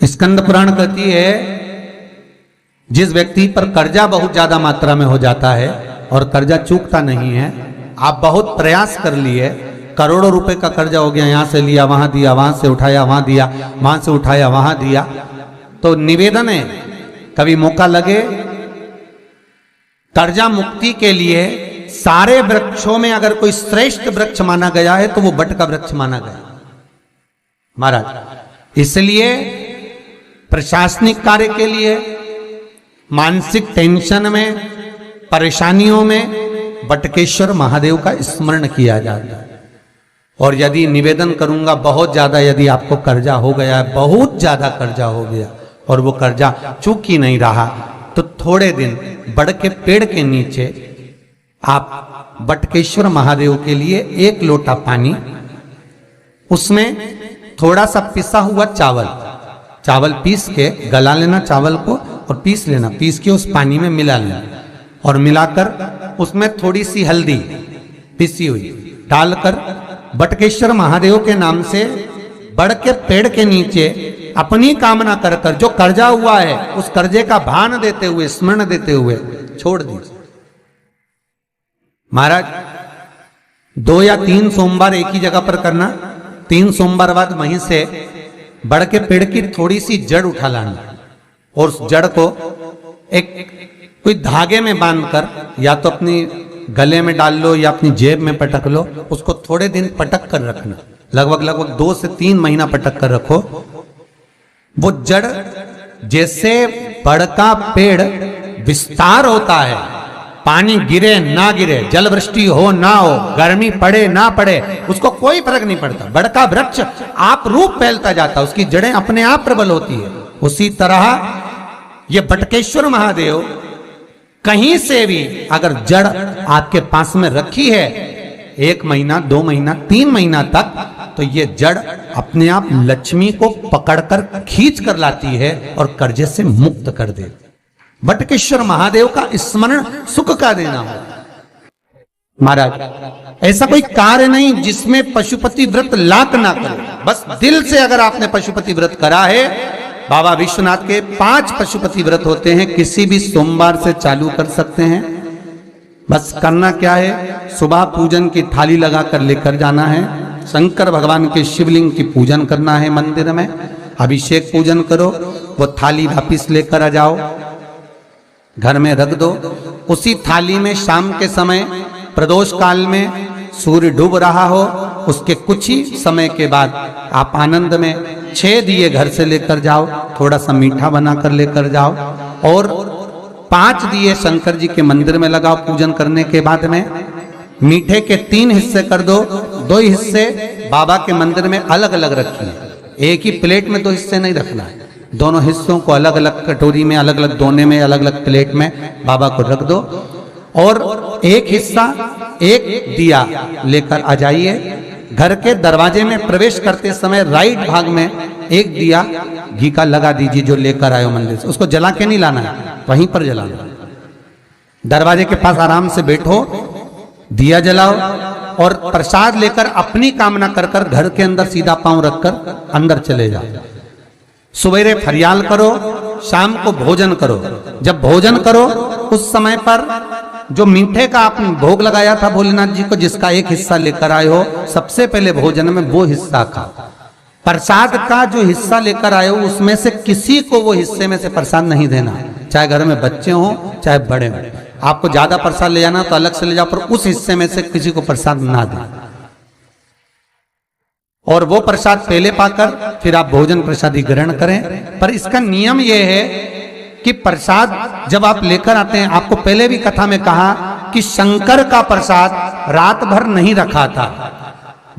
स्कंद पुराण कहती है, जिस व्यक्ति पर कर्जा बहुत ज्यादा मात्रा में हो जाता है और कर्जा चूकता नहीं है, आप बहुत प्रयास कर लिए, करोड़ों रुपए का कर्जा हो गया, यहां से लिया वहां दिया, वहां से उठाया वहां दिया, वहां से उठाया वहां दिया, तो निवेदन है कभी मौका लगे कर्जा मुक्ति के लिए सारे वृक्षों में अगर कोई श्रेष्ठ वृक्ष माना गया है तो वो बट का वृक्ष माना गया महाराज। इसलिए प्रशासनिक कार्य के लिए, मानसिक टेंशन में, परेशानियों में बटकेश्वर महादेव का स्मरण किया जाता है। और यदि निवेदन करूंगा बहुत ज्यादा, यदि आपको कर्जा हो गया है, बहुत ज्यादा कर्जा हो गया और वो कर्जा चूक ही नहीं रहा, तो थोड़े दिन बड़ के पेड़ के नीचे आप बटकेश्वर महादेव के लिए 1 लोटा पानी, उसमें थोड़ा सा पिसा हुआ चावल पीस के गला लेना चावल को और पीस लेना, पीस के उस पानी में मिला लेना और मिलाकर उसमें थोड़ी सी हल्दी पिसी हुई डालकर बटकेश्वर महादेव के नाम से बड़ के पेड़ के नीचे अपनी कामना कर कर जो कर्जा हुआ है उस कर्जे का भान देते हुए, स्मरण देते हुए छोड़ दीजिए महाराज। 2 या 3 सोमवार एक ही जगह पर करना, 3 सोमवार बाद वहीं से बड़ के पेड़ की थोड़ी सी जड़ उठा लाना और उस जड़ को एक कोई धागे में बांधकर या तो अपनी गले में डाल लो या अपनी जेब में पटक लो, उसको थोड़े दिन पटक कर रखना, लगभग 2 से 3 महीना पटक कर रखो। वो जड़ जैसे बड़ का पेड़ विस्तार होता है, पानी गिरे ना गिरे, जल वृष्टि हो ना हो, गर्मी पड़े ना पड़े, उसको कोई फर्क नहीं पड़ता, बड़ का वृक्ष आप रूप फैलता जाता, उसकी जड़ें अपने आप प्रबल होती है। उसी तरह ये बटकेश्वर महादेव कहीं से भी अगर जड़ आपके पास में रखी है 1 महीना, 2 महीना, 3 महीना तक, तो ये जड़ अपने आप लक्ष्मी को पकड़कर खींच कर लाती है और कर्जे से मुक्त कर देती। बटकेश्वर महादेव का स्मरण सुख का देना हो महाराज। ऐसा कोई कार्य नहीं जिसमें पशुपति व्रत लाख ना करे, बस दिल से अगर आपने पशुपति व्रत करा है, बाबा विश्वनाथ के 5 पशुपति व्रत होते हैं, किसी भी सोमवार से चालू कर सकते हैं। बस करना क्या है, सुबह पूजन की थाली लगाकर लेकर जाना है, शंकर भगवान के शिवलिंग की पूजन करना है, मंदिर में अभिषेक पूजन करो, वो थाली वापिस लेकर आ जाओ, घर में रख दो। उसी थाली में शाम के समय प्रदोष काल में सूर्य डूब रहा हो, उसके कुछ ही समय के बाद आप आनंद में 6 दिए घर से लेकर जाओ, थोड़ा सा मीठा बनाकर लेकर जाओ और 5 दिए शंकर जी के मंदिर में लगाओ। पूजन करने के बाद में मीठे के 3 हिस्से कर दो, 2 हिस्से बाबा के मंदिर में अलग अलग रखिए, एक ही प्लेट में 2 हिस्से नहीं रखना है, दोनों हिस्सों को अलग अलग कटोरी में, अलग अलग दोने में, अलग अलग प्लेट में बाबा को रख दो और एक हिस्सा, एक दिया लेकर आ जाइए। घर के दरवाजे में प्रवेश करते समय राइट भाग में एक दिया घी का लगा दीजिए जो लेकर आए हो मंदिर से, उसको जला के नहीं लाना है, वहीं पर जलाना। दरवाजे के पास आराम से बैठो, दिया जलाओ और प्रसाद लेकर अपनी कामना कर कर घर के अंदर सीधा पांव रखकर अंदर चले जाओ। सवेरे फरियाल करो, शाम को भोजन करो। जब भोजन करो उस समय पर जो मीठे का आपने भोग लगाया था भोलेनाथ जी को, जिसका एक हिस्सा लेकर आए हो, सबसे पहले भोजन में वो हिस्सा खाओ। प्रसाद का जो हिस्सा लेकर आए हो उसमें से किसी को वो हिस्से में से प्रसाद नहीं देना, चाहे घर में बच्चे हों चाहे बड़े हों। आपको ज्यादा प्रसाद ले जाना तो अलग से ले जाओ, पर उस हिस्से में से किसी को प्रसाद ना दें। और वो प्रसाद पहले पाकर फिर आप भोजन प्रसादी ग्रहण करें। पर इसका नियम यह है कि प्रसाद जब आप लेकर आते हैं, आपको पहले भी कथा में कहा कि शंकर का प्रसाद रात भर नहीं रखा था।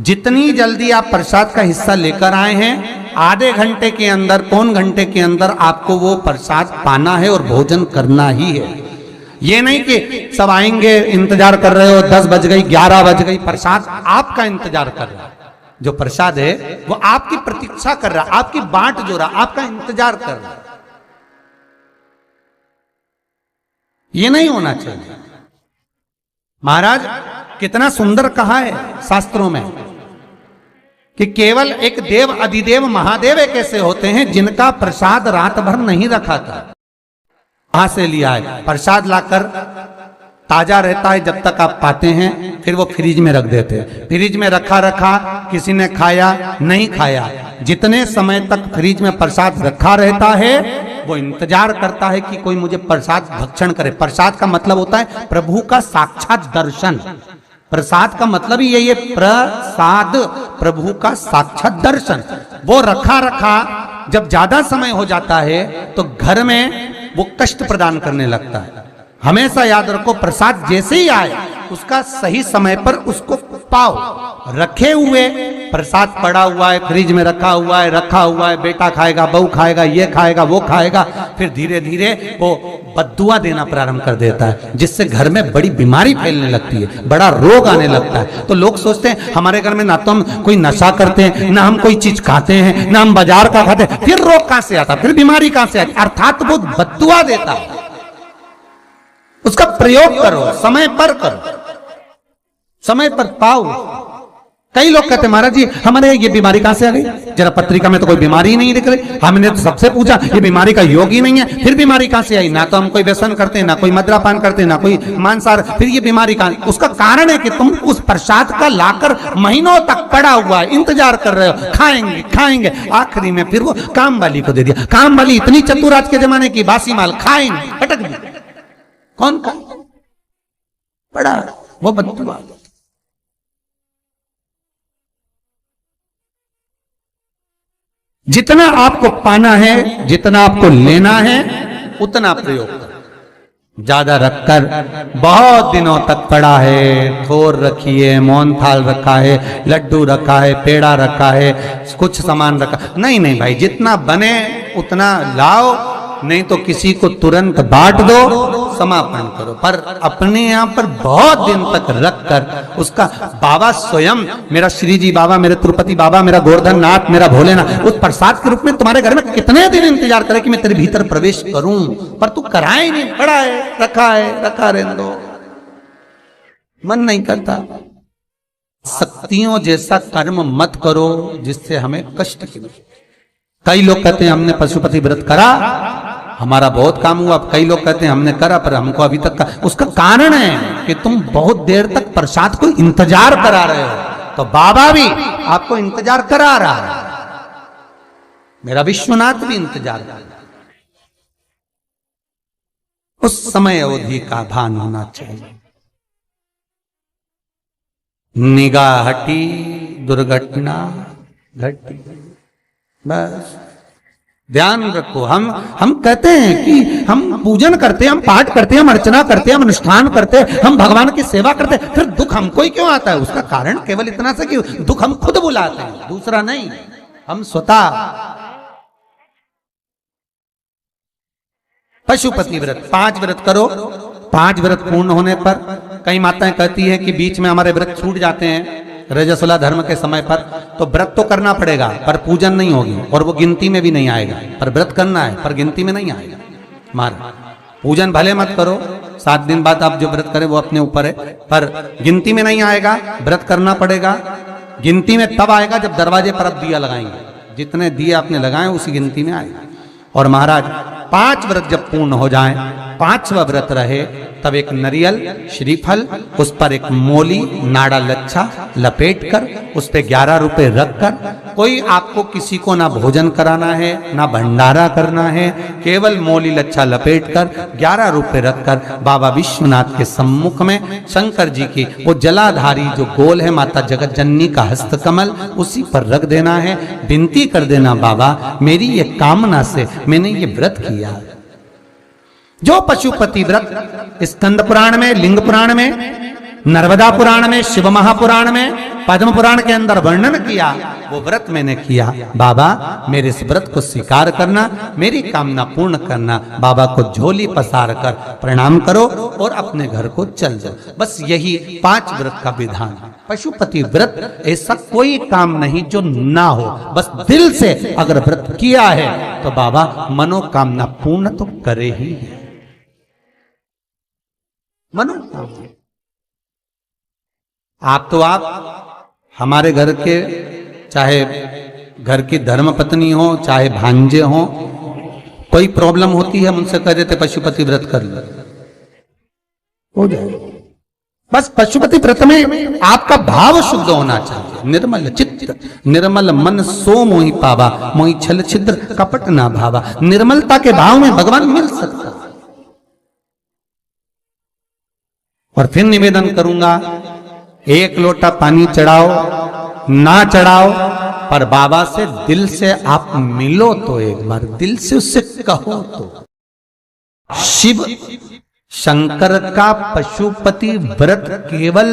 जितनी जल्दी आप प्रसाद का हिस्सा लेकर आए हैं, आधे घंटे के अंदर, पौन घंटे के अंदर आपको वो प्रसाद पाना है और भोजन करना ही है। ये नहीं कि सब आएंगे, इंतजार कर रहे हो, 10 बज गई, 11 बज गई, प्रसाद आपका इंतजार कर रहा है। जो प्रसाद है वो आपकी प्रतीक्षा कर रहा, आपकी बाट जो रहा, आपका इंतजार कर रहा। ये नहीं होना चाहिए। महाराज कितना सुंदर कहा है शास्त्रों में कि केवल एक देव अधिदेव महादेव एक ऐसे होते हैं जिनका प्रसाद रात भर नहीं रखा था। कहां से लिया है? प्रसाद लाकर ताजा रहता है जब तक आप पाते हैं, फिर वो फ्रिज में रख देते हैं। फ्रिज में रखा रखा किसी ने खाया नहीं खाया, जितने समय तक फ्रिज में प्रसाद रखा रहता है वो इंतजार करता है कि कोई मुझे प्रसाद भक्षण करे। प्रसाद का मतलब होता है प्रभु का साक्षात दर्शन। प्रसाद का मतलब ही यही है, प्रसाद, प्रभु का साक्षात दर्शन। वो रखा रखा जब ज्यादा समय हो जाता है तो घर में वो कष्ट प्रदान करने लगता है। हमेशा याद रखो, प्रसाद जैसे ही आए उसका सही समय पर उसको पाओ। रखे हुए प्रसाद पड़ा हुआ है, फ्रिज में रखा हुआ है, बेटा खाएगा, बहू खाएगा, ये खाएगा, वो खाएगा, फिर धीरे धीरे वो बद्दुआ देना प्रारंभ कर देता है, जिससे घर में बड़ी बीमारी फैलने लगती है, बड़ा रोग आने लगता है। तो लोग सोचते हैं हमारे घर में ना तो हम कोई नशा करते हैं, ना हम कोई चीज खाते हैं, ना हम बाजार का खाते हैं, फिर रोग कहां से आता, फिर बीमारी कहां से आती? अर्थात वो बद्दुआ देता है। उसका प्रयोग करो, समय पर करो, समय पर पाओ। कई लोग कहते हैं महाराज जी हमारे ये बीमारी कहां से आ गई? जरा पत्रिका में तो कोई बीमारी नहीं दिख रही। हमने तो सबसे पूछा ये बीमारी का योग ही नहीं है, फिर बीमारी कहां से आई? ना तो हम कोई व्यसन करते हैं, ना कोई मद्रापान करते हैं, ना कोई मांसाहार, फिर ये बीमारी कहां? उसका कारण है कि तुम उस प्रसाद का लाकर महीनों तक पड़ा हुआ है, इंतजार कर रहे हो, खाएंगे खाएंगे, आखिरी में फिर वो काम वाली को दे दिया। काम वाली इतनी चतुर आज के जमाने की, बासी माल खाएंगे, अटक दी। कौन का पड़ा वो बद्दुआ। जितना आपको पाना है, जितना आपको लेना है, उतना प्रयोग करो। ज्यादा रखकर बहुत दिनों तक पड़ा है, खोर रखी है, मोहन थाल रखा है, लड्डू रखा है, पेड़ा रखा है, कुछ सामान रखा, नहीं नहीं भाई, जितना बने उतना लाओ, नहीं तो किसी को तुरंत बांट दो, समापन करो। पर अपने यहां पर बहुत दिन तक रखकर उसका बाबा स्वयं, मेरा श्री जी बाबा, मेरे तिरुपति बाबा, मेरा गोवर्धन नाथ, मेरा भोलेनाथ, उस प्रसाद के रूप में तुम्हारे घर में कितने दिन इंतजार करे कि मैं तेरे भीतर प्रवेश करूं, पर तू कराए नहीं, पड़ा है, रखा रहने दो, मन नहीं करता। शक्तियों जैसा कर्म मत करो जिससे हमें कष्ट की। कई लोग कहते हैं हमने पशुपति व्रत करा, हमारा बहुत काम हुआ। कई लोग कहते हैं हमने करा पर हमको अभी तक उसका कारण है कि तुम बहुत देर तक प्रसाद को इंतजार करा रहे हो। तो बाबा भी आपको इंतजार करा रहा है, मेरा विश्वनाथ भी इंतजार कर रहा है। उस समय अवधि का भान होना चाहिए। निगाह हटी, दुर्घटना घटी, बस ध्यान रखो। हम कहते हैं कि हम पूजन करते हैं, हम पाठ करते हैं, हम अर्चना करते हैं, हम अनुष्ठान करते हैं, हम भगवान की सेवा करते हैं, फिर दुख हमको ही क्यों आता है? उसका कारण केवल इतना सा कि दुख हम खुद बुलाते हैं, दूसरा नहीं। हम स्वतः पशुपति व्रत 5 व्रत करो। 5 व्रत पूर्ण होने पर कई माताएं कहती है कि बीच में हमारे व्रत छूट जाते हैं रजस्वला धर्म के समय पर, तो व्रत तो करना पड़ेगा पर पूजन नहीं होगी और वो गिनती में भी नहीं आएगा। पर व्रत करना है पर गिनती में नहीं आएगा। मार पूजन भले मत करो, 7 दिन बाद आप जो व्रत करें वो अपने ऊपर है, पर गिनती में नहीं आएगा। व्रत करना पड़ेगा। गिनती में तब आएगा जब दरवाजे पर आप दिया लगाएंगे, जितने दिए आपने लगाए उसी गिनती में आएगा। और महाराज 5 व्रत जब पूर्ण हो जाएं, 5वां व्रत रहे, तब एक नरियल, श्रीफल, उस पर एक मोली नाड़ा लच्छा लपेटकर उस पे 11 रुपए रखकर, कोई आपको किसी को ना भोजन कराना है ना भंडारा करना है, केवल मोली लच्छा लपेटकर 11 रुपए रखकर बाबा विश्वनाथ के सम्मुख में शंकर जी की वो जलाधारी जो गोल है माता जगत जननी का हस्तकमल, उसी पर रख देना है। विनती कर देना, बाबा मेरी ये कामना से मैंने ये व्रत किया। जो पशुपति व्रत स्कंद पुराण में, लिंग पुराण में, नर्मदा पुराण में, शिव महापुराण में, पद्म पुराण के अंदर वर्णन किया, वो व्रत मैंने किया। बाबा मेरे इस व्रत को स्वीकार करना, मेरी कामना पूर्ण करना। बाबा को झोली पसार कर प्रणाम करो और अपने घर को चल जाओ। बस यही 5 व्रत का विधान। पशुपति व्रत ऐसा कोई काम नहीं जो ना हो, बस दिल से अगर व्रत किया है तो बाबा मनोकामना पूर्ण तो करे ही है। आप हमारे घर के चाहे घर की धर्म पत्नी हो, चाहे भांजे हो, कोई प्रॉब्लम होती है, हम उनसे कह देते पशुपति व्रत कर लो, हो जाए। बस पशुपति व्रत में आपका भाव शुद्ध होना चाहिए। निर्मल चित्त निर्मल मन सो मोहि पावा, मोहि छल छिद्र कपट ना भावा। निर्मलता के भाव में भगवान मिल सकता है। और फिर निवेदन करूंगा, एक लोटा पानी चढ़ाओ ना चढ़ाओ, पर बाबा से दिल से आप मिलो तो, एक बार दिल से उससे कहो तो। शिव शंकर का पशुपति व्रत केवल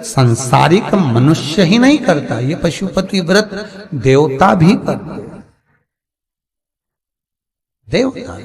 सांसारिक मनुष्य ही नहीं करता, ये पशुपति व्रत देवता भी करते, देवता